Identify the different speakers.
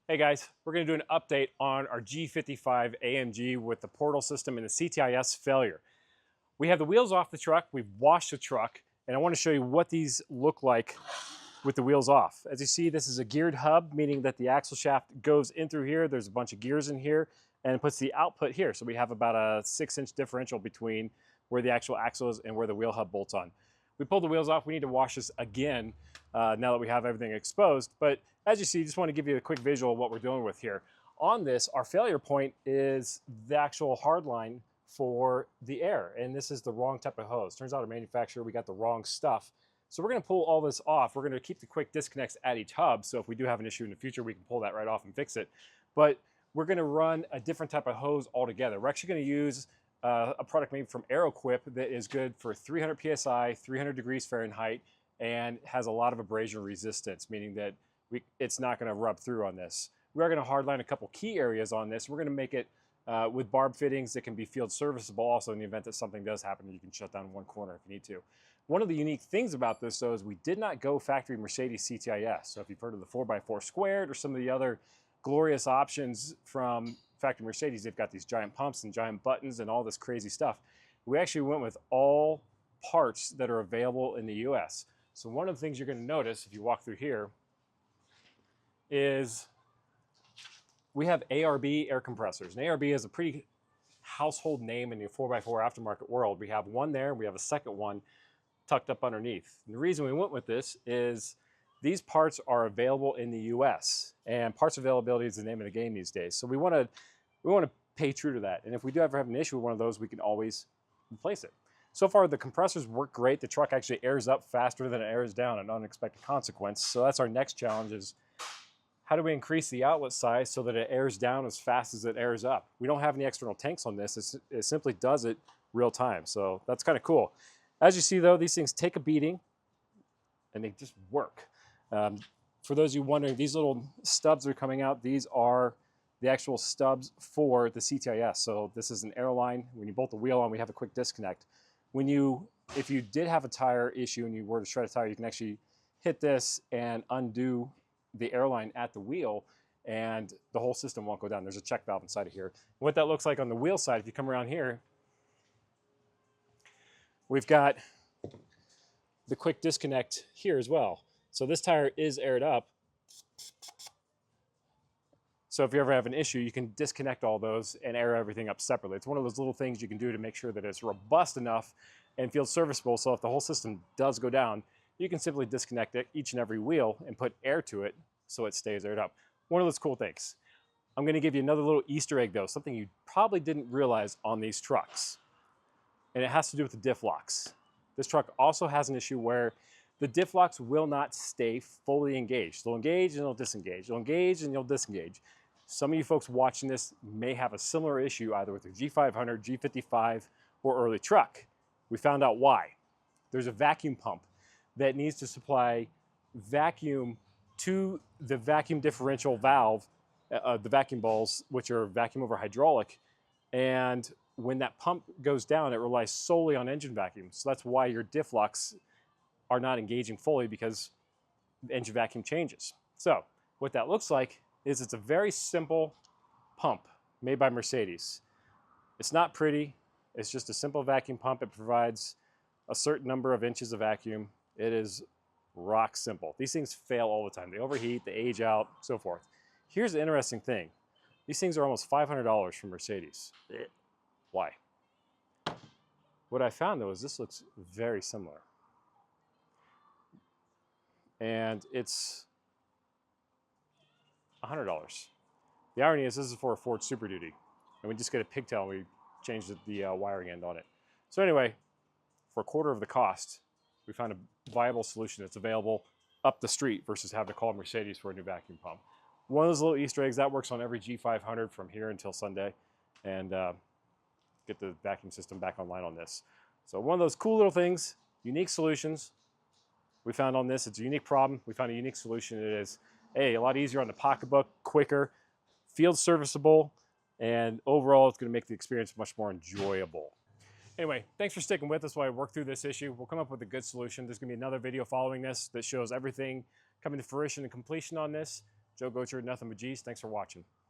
Speaker 1: Hey guys, we're going to do an update on our G55 AMG with the portal system and the CTIS failure. We have the wheels off the truck, we've washed the truck, and I want to show you what these look like with the wheels off. As you see, this is a geared hub, meaning that the axle shaft goes in through here, there's a bunch of gears in here, and it puts the output here. So we have about a 6-inch differential between where the actual axle is and where the wheel hub bolts on. We pulled the wheels off, we need to wash this again now that we have everything exposed, but as you see, just want to give you a quick visual of what we're dealing with here. On this, our failure point is the actual hard line for the air, and this is the wrong type of hose. Turns out our manufacturer, we got the wrong stuff. So we're going to pull all this off. We're going to keep the quick disconnects at each hub, so if we do have an issue in the future, we can pull that right off and fix it. But we're going to run a different type of hose altogether. We're actually going to use a product made from Aeroquip that is good for 300 PSI, 300 degrees Fahrenheit, and has a lot of abrasion resistance, meaning that it's not going to rub through on this. We are going to hardline a couple key areas on this. We're going to make it with barb fittings that can be field serviceable also in the event that something does happen. You can shut down one corner if you need to. One of the unique things about this, though, is we did not go factory Mercedes CTIS. So if you've heard of the 4x4 squared or some of the other glorious options from factory Mercedes, they've got these giant pumps and giant buttons and all this crazy stuff. We actually went with all parts that are available in the US. So one of the things you're going to notice if you walk through here is we have ARB air compressors. And ARB is a pretty household name in the 4x4 aftermarket world. We have one there, and we have a second one tucked up underneath. And the reason we went with this is these parts are available in the US, and parts availability is the name of the game these days. So we want to pay true to that. And if we do ever have an issue with one of those, we can always replace it. So far, the compressors work great. The truck actually airs up faster than it airs down, an unexpected consequence. So that's our next challenge is how do we increase the outlet size so that it airs down as fast as it airs up? We don't have any external tanks on this. It simply does it real time. So that's kind of cool. As you see, though, these things take a beating, and they just work. For those of you wondering, these little stubs are coming out. These are the actual stubs for the CTIS. So this is an airline. When you bolt the wheel on, we have a quick disconnect. If you did have a tire issue and you were to shred a tire, you can actually hit this and undo the airline at the wheel, and the whole system won't go down. There's a check valve inside of here. What that looks like on the wheel side, if you come around here, we've got the quick disconnect here as well. So this tire is aired up. So if you ever have an issue, you can disconnect all those and air everything up separately. It's one of those little things you can do to make sure that it's robust enough and feels serviceable. So if the whole system does go down, you can simply disconnect each and every wheel and put air to it so it stays aired up. One of those cool things. I'm going to give you another little Easter egg, though, something you probably didn't realize on these trucks. And it has to do with the diff locks. This truck also has an issue where the diff locks will not stay fully engaged. They'll engage and they'll disengage. They'll engage and they'll disengage. Some of you folks watching this may have a similar issue either with the G500, G55, or early truck. We found out why. There's a vacuum pump that needs to supply vacuum to the vacuum differential valve, the vacuum balls, which are vacuum over hydraulic. And when that pump goes down, it relies solely on engine vacuum. So that's why your diff locks are not engaging fully, because the engine vacuum changes. So what that looks like is it's a very simple pump made by Mercedes. It's not pretty. It's just a simple vacuum pump. It provides a certain number of inches of vacuum. It is rock simple. These things fail all the time. They overheat, they age out, so forth. Here's the interesting thing. These things are almost $500 from Mercedes. Why? What I found, though, is this looks very similar. And it's $100. The irony is this is for a Ford Super Duty, and we just get a pigtail and we changed the wiring end on it. So anyway, for a quarter of the cost, we found a viable solution that's available up the street versus having to call Mercedes for a new vacuum pump. One of those little Easter eggs, that works on every G500 from here until Sunday, and get the vacuum system back online on this. So one of those cool little things, unique solutions we found on this. It's a unique problem. We found a unique solution. It is, a lot easier on the pocketbook, quicker, field serviceable, and overall it's going to make the experience much more enjoyable. Anyway, thanks for sticking with us while I work through this issue. We'll come up with a good solution. There's going to be another video following this that shows everything coming to fruition and completion on this. Joe Gocher, Nothing But G's. Thanks for watching.